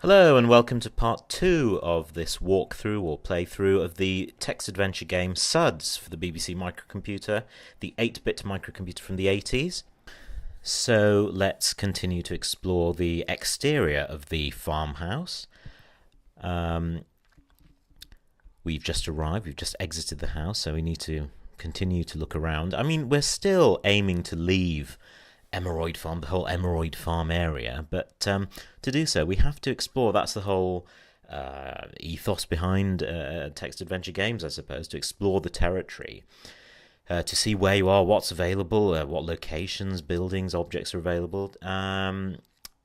Hello and welcome to part 2 of this walkthrough or playthrough of the text adventure game Suds for the BBC microcomputer, the 8-bit microcomputer from the 80s. So let's continue to explore the exterior of the farmhouse. We've just arrived, we've just exited the house, so we need to continue to look around. I mean, we're still aiming to leave Emerald Farm, the whole Emerald Farm area, but to do so we have to explore. That's the whole ethos behind text adventure games, I suppose, to explore the territory, to see where you are, what's available, what locations, buildings, objects are available, and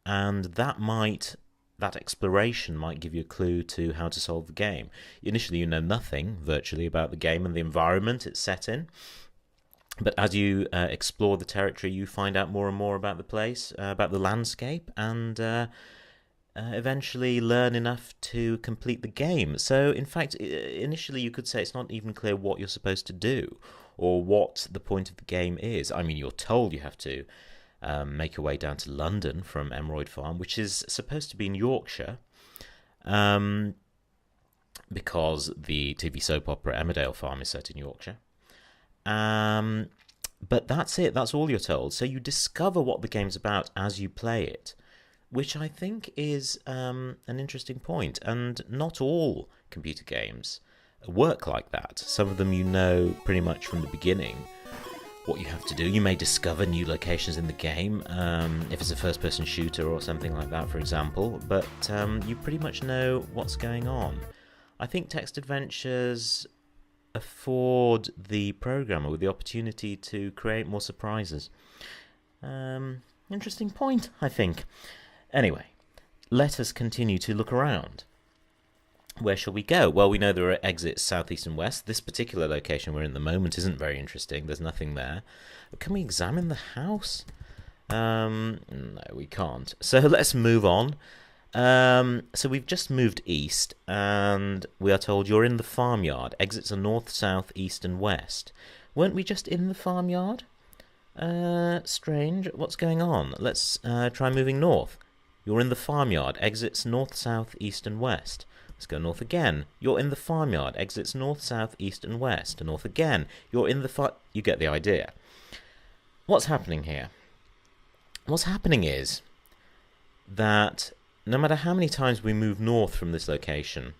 that exploration might give you a clue to how to solve the game. Initially you know nothing virtually about the game and the environment it's set in. But as you explore the territory, you find out more and more about the place, about the landscape, and eventually learn enough to complete the game. So, in fact, initially you could say it's not even clear what you're supposed to do or what the point of the game is. I mean, you're told you have to make your way down to London from Emerald Farm, which is supposed to be in Yorkshire, because the TV soap opera Emmerdale Farm is set in Yorkshire. But that's it, that's all you're told. So you discover what the game's about as you play it, which I think is an interesting point. And not all computer games work like that. Some of them you know pretty much from the beginning what you have to do. You may discover new locations in the game, if it's a first-person shooter or something like that, for example, but you pretty much know what's going on. I think text adventures afford the programmer with the opportunity to create more surprises. Interesting point, I think. Anyway, let us continue to look around. Where shall we go? Well, we know there are exits south, east and west. This particular location we're in at the moment isn't very interesting. There's nothing there. But can we examine the house? No, we can't. So let's move on. So we've just moved east, and we are told you're in the farmyard. Exits are north, south, east, and west. Weren't we just in the farmyard? Strange. What's going on? Let's try moving north. You're in the farmyard. Exits north, south, east, and west. Let's go north again. You're in the farmyard. Exits north, south, east, and west. North again. You're in the You get the idea. What's happening here? What's happening is that no matter how many times we move north from this location,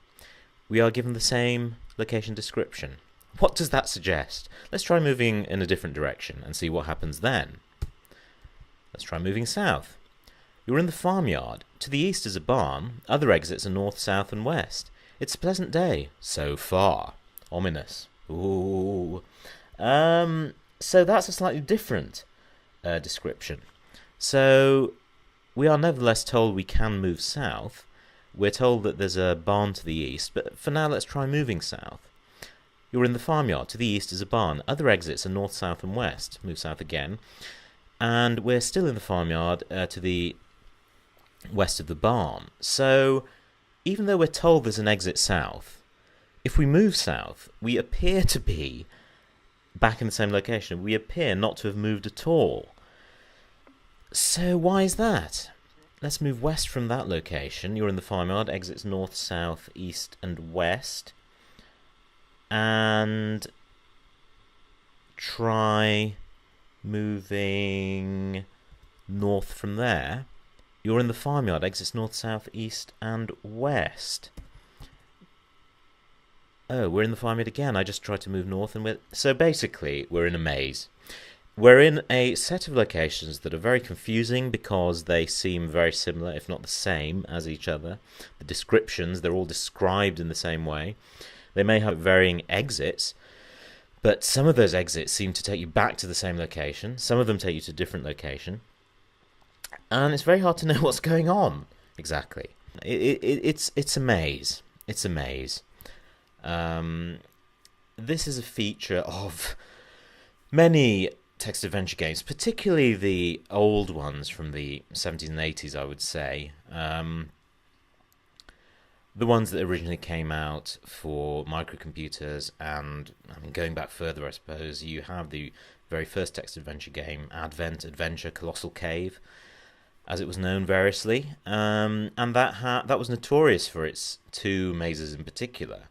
we are given the same location description. What does that suggest? Let's try moving in a different direction and see what happens then. Let's try moving south. You're in the farmyard. To the east is a barn. Other exits are north, south, and west. It's a pleasant day. So far. Ominous. Ooh. So that's a slightly different description. So we are nevertheless told we can move south. We're told that there's a barn to the east, but for now let's try moving south. You're in the farmyard. To the east is a barn. Other exits are north, south, and west. Move south again. And we're still in the farmyard to the west of the barn. So even though we're told there's an exit south, if we move south, we appear to be back in the same location. We appear not to have moved at all. So why is that? Let's move west from that location. You're in the farmyard. Exits north, south, east, and west. And try moving north from there. You're in the farmyard. Exits north, south, east, and west. Oh, we're in the farmyard again. I just tried to move north, and so basically we're in a maze. We're in a set of locations that are very confusing because they seem very similar, if not the same, as each other. The descriptions, they're all described in the same way. They may have varying exits, but some of those exits seem to take you back to the same location. Some of them take you to a different location. And it's very hard to know what's going on, exactly. It's a maze. It's a maze. This is a feature of many text adventure games, particularly the old ones from the 70s and 80s, I would say. The ones that originally came out for microcomputers, and going back further, I suppose, you have the very first text adventure game, Advent Adventure Colossal Cave, as it was known variously, and that was notorious for its two mazes in particular.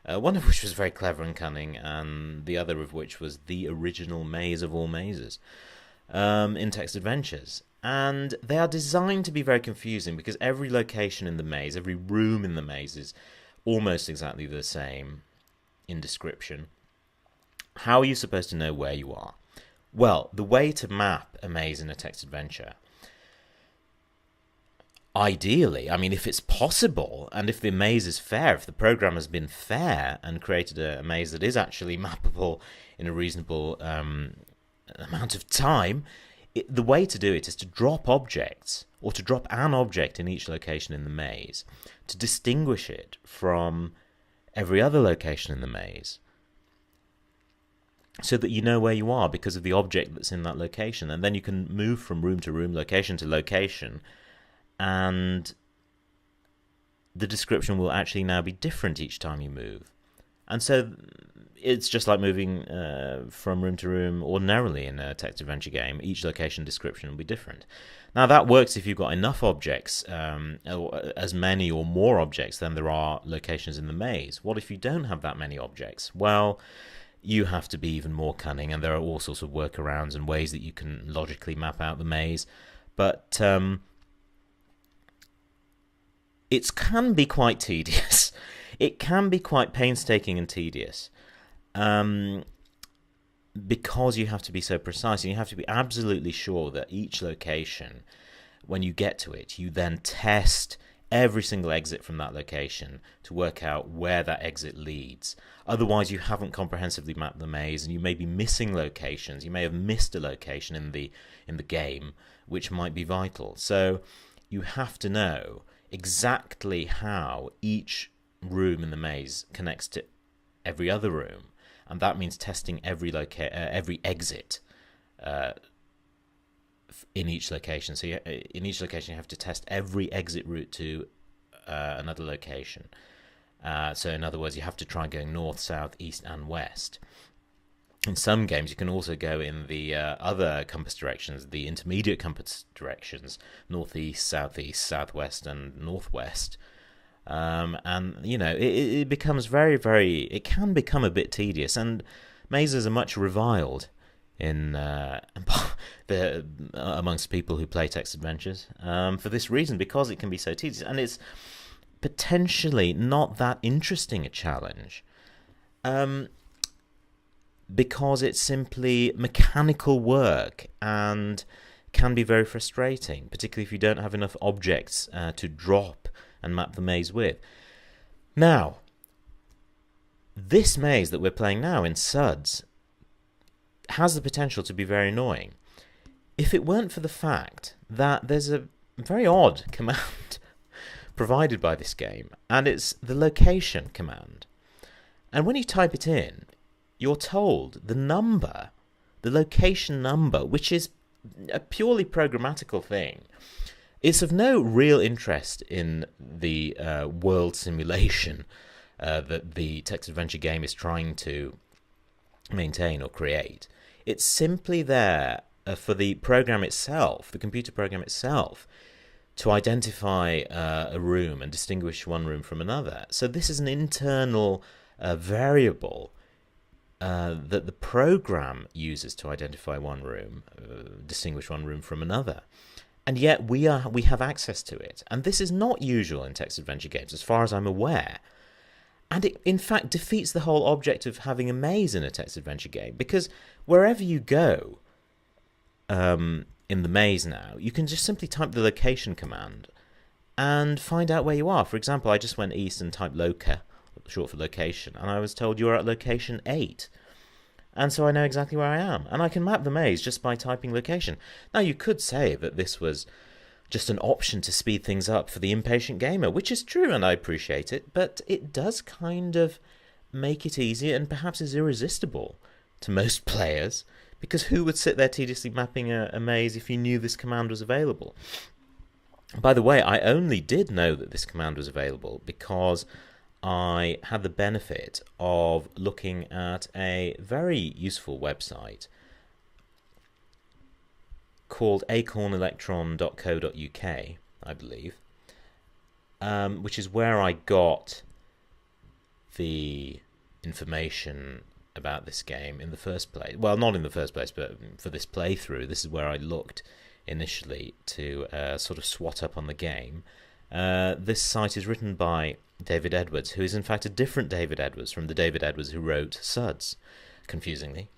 One of which was very clever and cunning, and the other of which was the original maze of all mazes in text adventures. And they are designed to be very confusing because every location in the maze, every room in the maze is almost exactly the same in description. How are you supposed to know where you are? Well, the way to map a maze in a text adventure, ideally, I mean, if it's possible, and if the maze is fair, if the program has been fair and created a maze that is actually mappable in a reasonable amount of time, the way to do it is to drop objects, or to drop an object in each location in the maze, to distinguish it from every other location in the maze, so that you know where you are because of the object that's in that location. And then you can move from room to room, location to location, and the description will actually now be different each time you move. And so it's just like moving from room to room ordinarily in a text adventure game. Each location description will be different. Now that works if you've got enough objects, as many or more objects than there are locations in the maze. What if you don't have that many objects? Well, you have to be even more cunning, and there are all sorts of workarounds and ways that you can logically map out the maze. But it can be quite tedious. It can be quite painstaking and tedious, because you have to be so precise, and you have to be absolutely sure that each location, when you get to it, you then test every single exit from that location to work out where that exit leads. Otherwise, you haven't comprehensively mapped the maze, and you may be missing locations. You may have missed a location in the game which might be vital. So you have to know exactly how each room in the maze connects to every other room, and that means testing every exit in each location. So in each location you have to test every exit route to another location. So in other words, you have to try going north, south, east and west. In some games you can also go in the other compass directions, the intermediate compass directions, northeast, southeast, southwest and northwest. And you know, it becomes very, very, it can become a bit tedious, and mazes are much reviled in amongst people who play text adventures for this reason, because it can be so tedious, and it's potentially not that interesting a challenge, because it's simply mechanical work and can be very frustrating, particularly if you don't have enough objects to drop and map the maze with. Now, this maze that we're playing now in Suds has the potential to be very annoying if it weren't for the fact that there's a very odd command provided by this game, and it's the location command. And when you type it in, you're told the location number, which is a purely programmatical thing. It's of no real interest in the world simulation that the text adventure game is trying to maintain or create. It's simply there for the program itself, the computer program itself, to identify a room and distinguish one room from another. So this is an internal variable that the program uses to identify one room, distinguish one room from another. And yet we have access to it. And this is not usual in text adventure games, as far as I'm aware. And it, in fact, defeats the whole object of having a maze in a text adventure game, because wherever you go in the maze now, you can just simply type the location command and find out where you are. For example, I just went east and typed loca, short for location, and I was told you're at location 8. And so I know exactly where I am. And I can map the maze just by typing location. Now, you could say that this was just an option to speed things up for the impatient gamer, which is true, and I appreciate it, but it does kind of make it easier and perhaps is irresistible to most players, because who would sit there tediously mapping a maze if you knew this command was available? By the way, I only did know that this command was available because I had the benefit of looking at a very useful website called acornelectron.co.uk, I believe, which is where I got the information about this game in the first place. Well, not in the first place, but for this playthrough, this is where I looked initially to sort of swat up on the game. This site is written by David Edwards, who is in fact a different David Edwards from the David Edwards who wrote Suds, confusingly.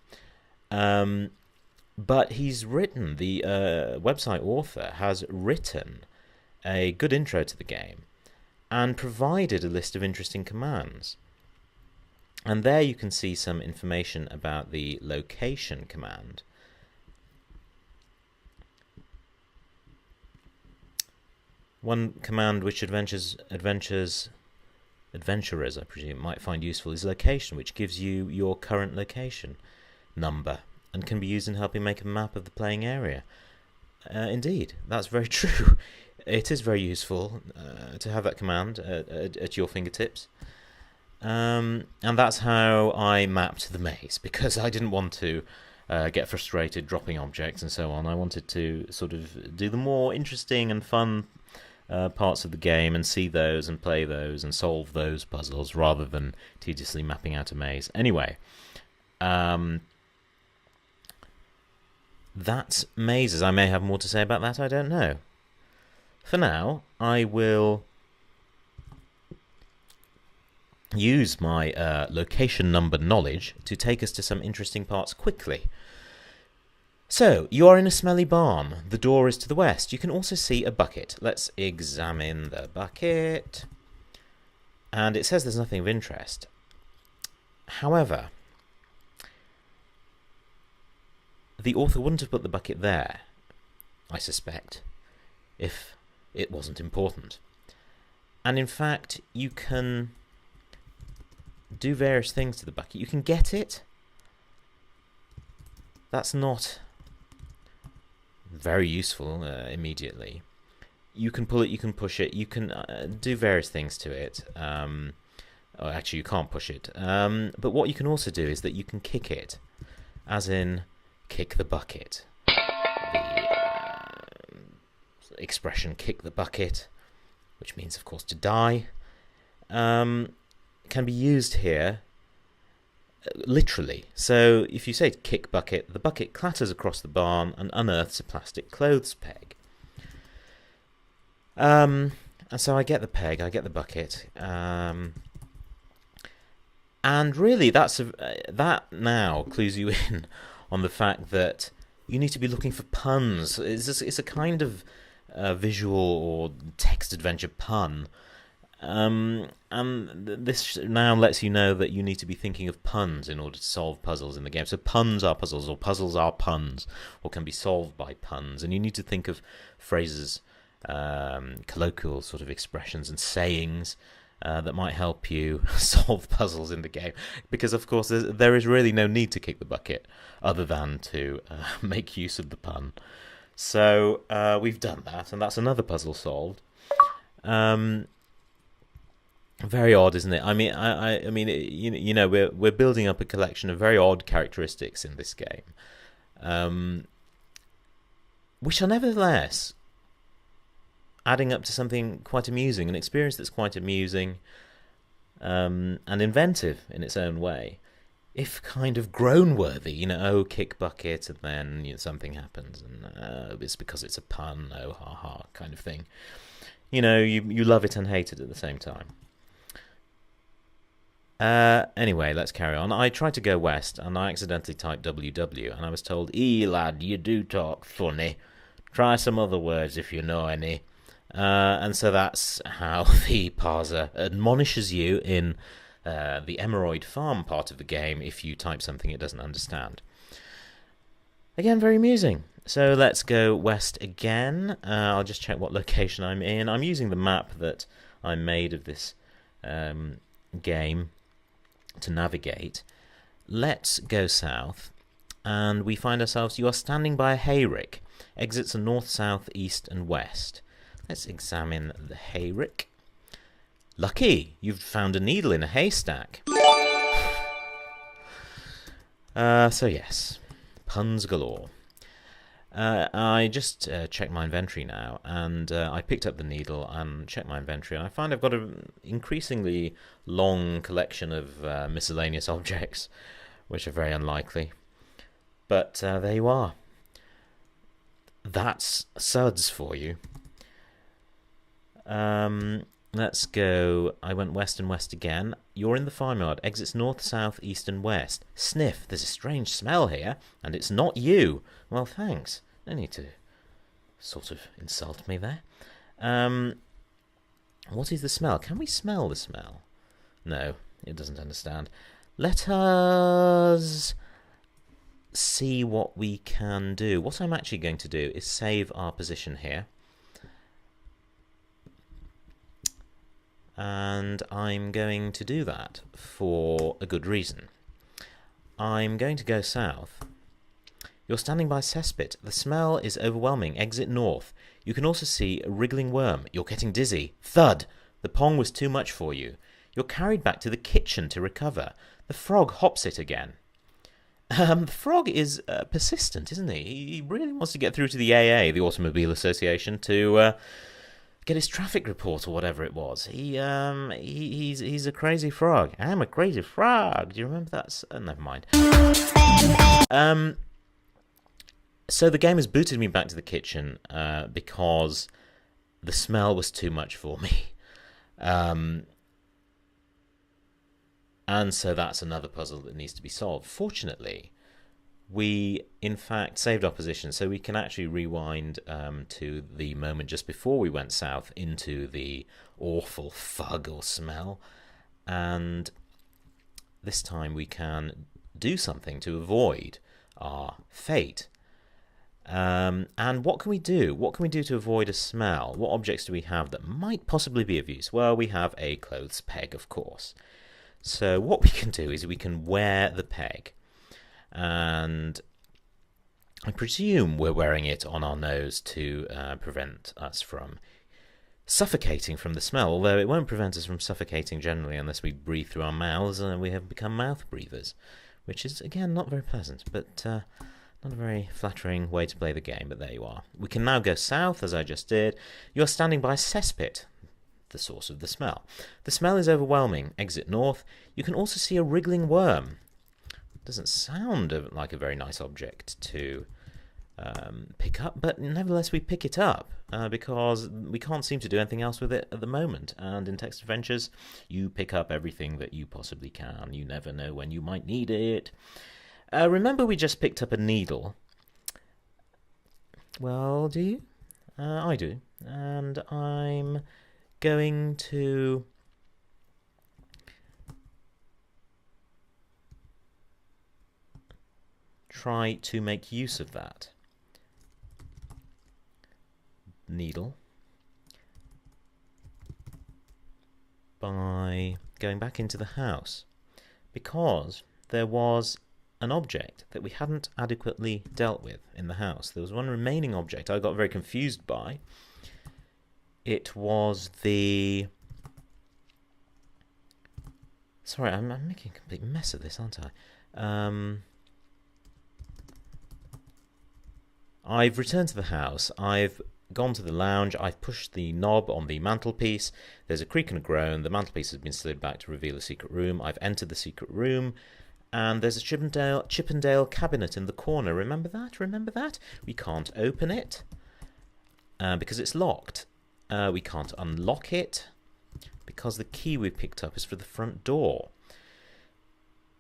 But he's written, the website author has written a good intro to the game and provided a list of interesting commands. And there you can see some information about the location command. One command which adventurers, I presume, might find useful is location, which gives you your current location number and can be used in helping make a map of the playing area. Indeed, that's very true. It is very useful to have that command at your fingertips. And that's how I mapped the maze, because I didn't want to get frustrated dropping objects and so on. I wanted to sort of do the more interesting and fun parts of the game and see those and play those and solve those puzzles rather than tediously mapping out a maze. Anyway, that's mazes. I may have more to say about that, I don't know. For now, I will use my location number knowledge to take us to some interesting parts quickly. So, you are in a smelly barn. The door is to the west. You can also see a bucket. Let's examine the bucket. And it says there's nothing of interest. However, the author wouldn't have put the bucket there, I suspect, if it wasn't important. And in fact, you can do various things to the bucket. You can get it. That's not very useful immediately. You can pull it, you can push it, you can do various things to it. Oh, actually, you can't push it. But what you can also do is that you can kick it, as in kick the bucket. The expression kick the bucket, which means, of course, to die, can be used here literally. So if you say kick bucket, the bucket clatters across the barn and unearths a plastic clothes peg. And so I get the peg, I get the bucket, and really that now clues you in on the fact that you need to be looking for puns. It's a kind of visual or text adventure pun. And this now lets you know that you need to be thinking of puns in order to solve puzzles in the game. So puns are puzzles, or puzzles are puns, or can be solved by puns. And you need to think of phrases, colloquial sort of expressions and sayings that might help you solve puzzles in the game. Because, of course, there is really no need to kick the bucket other than to make use of the pun. So we've done that, and that's another puzzle solved. Very odd, isn't it? I mean, I mean, you know, we're building up a collection of very odd characteristics in this game, which are nevertheless adding up to something quite amusing, an experience that's quite amusing and inventive in its own way, if kind of groan-worthy. You know, oh, kick bucket, and then something happens, and it's because it's a pun, oh, ha ha, kind of thing. You know, you love it and hate it at the same time. Anyway, let's carry on. I tried to go west, and I accidentally typed WW, and I was told, lad, you do talk funny. Try some other words if you know any. And so that's how the parser admonishes you in the Emeroid Farm part of the game if you type something it doesn't understand. Again, very amusing. So let's go west again. I'll just check what location I'm in. I'm using the map that I made of this game to navigate. Let's go south, and we find ourselves, you are standing by a hayrick. Exits are north, south, east, and west. Let's examine the hayrick. Lucky, you've found a needle in a haystack. So yes, puns galore. I just checked my inventory now, and I picked up the needle and checked my inventory, and I find I've got an increasingly long collection of miscellaneous objects, which are very unlikely. But there you are. That's Suds for you. Let's go. I went west and west again. You're in the farmyard. Exits north, south, east, and west. Sniff. There's a strange smell here, and it's not you. Well, thanks. No need to sort of insult me there. What is the smell? Can we smell the smell? No, it doesn't understand. Let us see what we can do. What I'm actually going to do is save our position here. And I'm going to do that for a good reason. I'm going to go south. You're standing by cesspit. The smell is overwhelming. Exit north. You can also see a wriggling worm. You're getting dizzy. Thud! The pong was too much for you. You're carried back to the kitchen to recover. The frog hops it again. The frog is persistent, isn't he? He really wants to get through to the AA, the Automobile Association, to get his traffic report or whatever it was. He's a crazy frog. I'm a crazy frog. Do you remember that? Never mind. So the game has booted me back to the kitchen because the smell was too much for me. And so that's another puzzle that needs to be solved. Fortunately, we in fact saved our position, so we can actually rewind to the moment just before we went south into the awful fug or smell, and this time we can do something to avoid our fate. And what can we do? What can we do to avoid a smell? What objects do we have that might possibly be of use? Well, we have a clothes peg, of course. So what we can do is we can wear the peg, and I presume we're wearing it on our nose to prevent us from suffocating from the smell, although it won't prevent us from suffocating generally unless we breathe through our mouths, and we have become mouth breathers, which is, again, not very pleasant, but not a very flattering way to play the game, but there you are. We can now go south, as I just did. You're standing by a cesspit, the source of the smell. The smell is overwhelming. Exit north. You can also see a wriggling worm. Doesn't sound like a very nice object to pick up, but nevertheless we pick it up because we can't seem to do anything else with it at the moment. And in text adventures, you pick up everything that you possibly can. You never know when you might need it. Remember we just picked up a needle? Well, do you? I do. And I'm going to try to make use of that needle by going back into the house, because there was an object that we hadn't adequately dealt with in the house. There was one remaining object I got very confused by. It was the... Sorry, I'm making a complete mess of this, aren't I? I've returned to the house. I've gone to the lounge. I've pushed the knob on the mantelpiece. There's a creak and a groan. The mantelpiece has been slid back to reveal a secret room. I've entered the secret room, and there's a Chippendale cabinet in the corner. Remember that? Remember that? We can't open it because it's locked. We can't unlock it because the key we picked up is for the front door.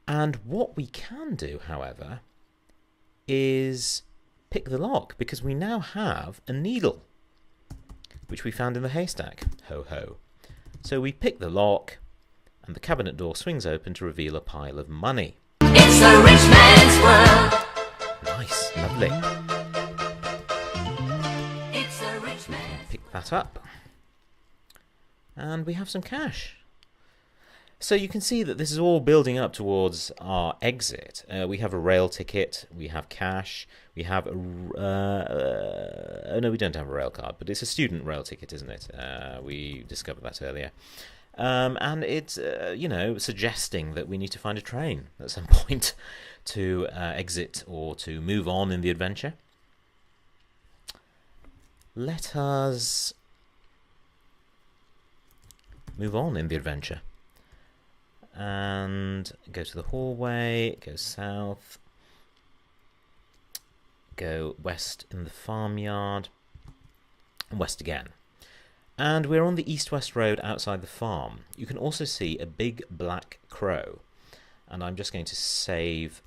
And what we can do, however, is pick the lock, because we now have a needle, which we found in the haystack. Ho ho. So we pick the lock, and the cabinet door swings open to reveal a pile of money. It's a rich man's world. Nice, lovely. It's a rich man's. Pick that up. And we have some cash. So you can see that this is all building up towards our exit. We have a rail ticket, we have cash, we have a... no, we don't have a rail card, but it's a student rail ticket, isn't it? We discovered that earlier. And it's, suggesting that we need to find a train at some point to exit or to move on in the adventure. let us move on in the adventure. And go to the hallway, go south, go west in the farmyard, and west again. And we're on the east-west road outside the farm. You can also see a big black crow. And I'm just going to save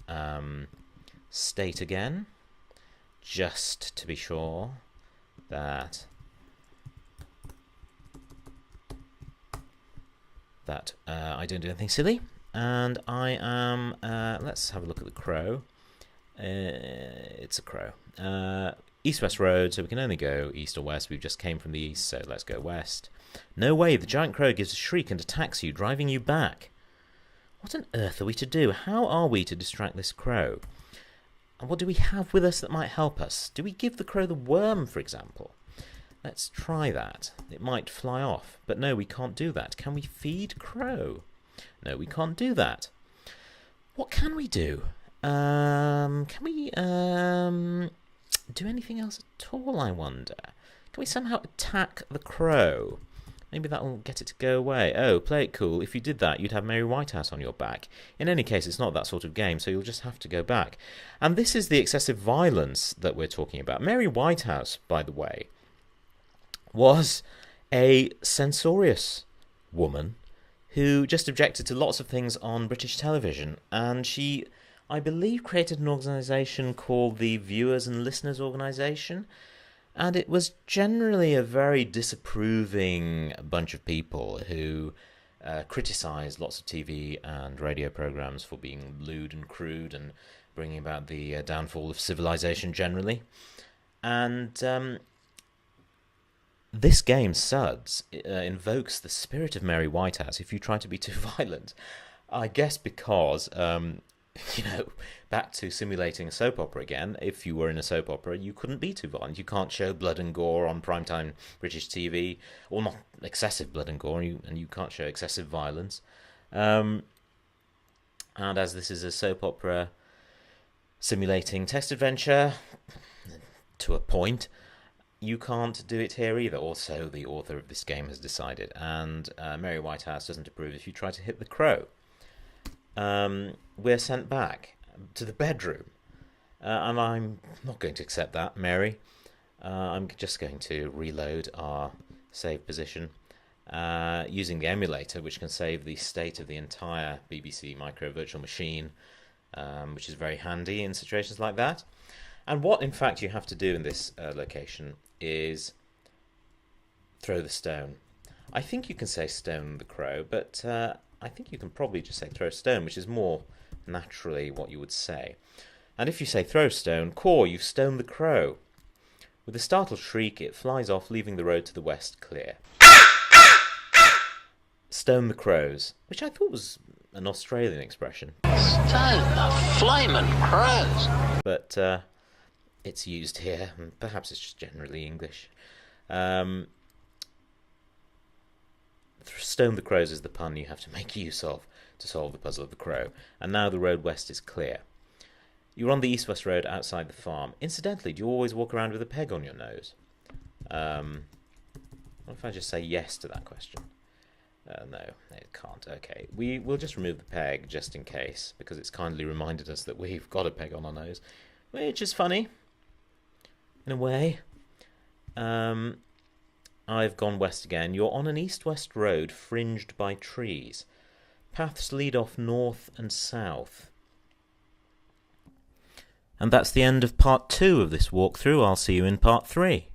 state again, just to be sure that I don't do anything silly. And I am, let's have a look at the crow. It's a crow. East-west road, so we can only go east or west. We've just came from the east, so let's go west. No way, the giant crow gives a shriek and attacks you, driving you back. What on earth are we to do? How are we to distract this crow? And what do we have with us that might help us? Do we give the crow the worm, for example? Let's try that. It might fly off. But no, we can't do that. Can we feed crow? No, we can't do that. What can we do? Can we do anything else at all, I wonder? Can we somehow attack the crow? Maybe that will get it to go away. Oh, play it cool. If you did that, you'd have Mary Whitehouse on your back. In any case, it's not that sort of game, so you'll just have to go back. And this is the excessive violence that we're talking about. Mary Whitehouse, by the way, was a censorious woman who just objected to lots of things on British television. And she, I believe, created an organisation called the Viewers and Listeners Organisation. And it was generally a very disapproving bunch of people who criticised lots of TV and radio programmes for being lewd and crude and bringing about the downfall of civilization generally. And this game, Suds, invokes the spirit of Mary Whitehouse if you try to be too violent. I guess because, back to simulating a soap opera again, if you were in a soap opera, you couldn't be too violent. You can't show blood and gore on primetime British TV, or not excessive blood and gore, and you can't show excessive violence. And as this is a soap opera simulating text adventure, to a point, you can't do it here either, or so the author of this game has decided. And Mary Whitehouse doesn't approve if you try to hit the crow. We're sent back to the bedroom. And I'm not going to accept that, Mary. I'm just going to reload our save position using the emulator, which can save the state of the entire BBC Micro Virtual Machine, which is very handy in situations like that. And what, in fact, you have to do in this location is throw the stone. I think you can say stone the crow, but I think you can probably just say throw stone, which is more naturally what you would say. And if you say throw stone, core, you've stoned the crow. With a startled shriek, it flies off, leaving the road to the west clear. Stone the crows, which I thought was an Australian expression. Stone the flaming crows. But it's used here, and perhaps it's just generally English. Stone the crows is the pun you have to make use of to solve the puzzle of the crow. And now the road west is clear. You're on the east-west road outside the farm. Incidentally, do you always walk around with a peg on your nose? What if I just say yes to that question? No, it can't. Okay, we'll just remove the peg just in case, because it's kindly reminded us that we've got a peg on our nose, which is funny, in a way. I've gone west again. You're on an east-west road fringed by trees. Paths lead off north and south. And that's the end of part 2 of this walkthrough. I'll see you in part 3.